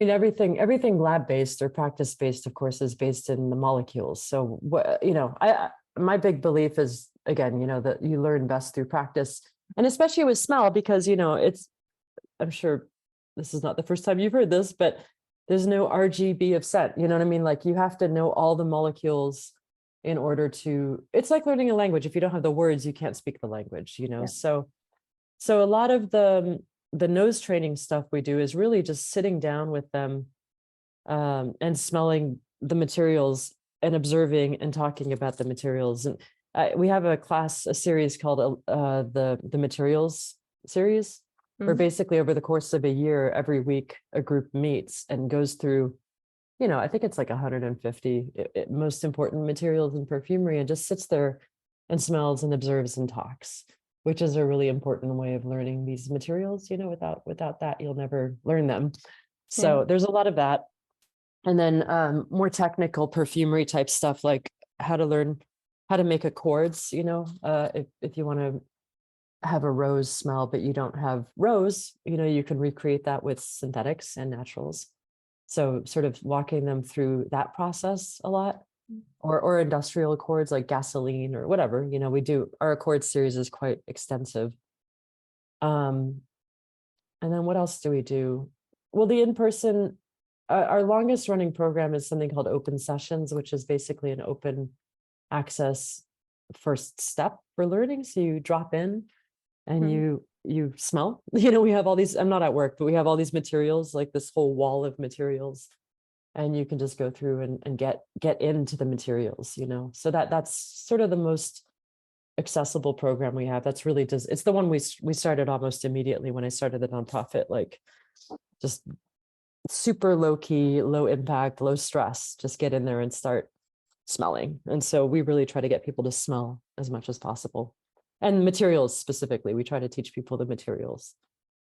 mean, everything lab-based or practice-based, of course, is based in the molecules. So what, my big belief is, again, that you learn best through practice, and especially with smell, because, I'm sure this is not the first time you've heard this, but there's no RGB of scent. You know what I mean? Like, you have to know all the molecules in order to, it's like learning a language. If you don't have the words, you can't speak the language, Yeah. So a lot of the nose training stuff we do is really just sitting down with them, and smelling the materials and observing and talking about the materials. And we have a series called the materials series, where basically over the course of a year, every week a group meets and goes through, I think it's like 150 most important materials in perfumery, and just sits there and smells and observes and talks, which is a really important way of learning these materials. Without that, you'll never learn them. So there's a lot of that. And then more technical perfumery type stuff, like how to learn how to make accords. If you want to have a rose smell, but you don't have rose, you can recreate that with synthetics and naturals. So sort of walking them through that process a lot, or industrial accords like gasoline or whatever. We do, our accord series is quite extensive. And then what else do we do? Well, the in-person, our longest running program is something called Open Sessions, which is basically an open access first step for learning. So you drop in and you smell. We have all these, I'm not at work, but we have all these materials, like this whole wall of materials, and you can just go through and get into the materials. So that's sort of the most accessible program we have. That's really just, it's the one we started almost immediately when I started the nonprofit, like just super low key, low impact, low stress, just get in there and start smelling. And so we really try to get people to smell as much as possible. And materials specifically, we try to teach people the materials.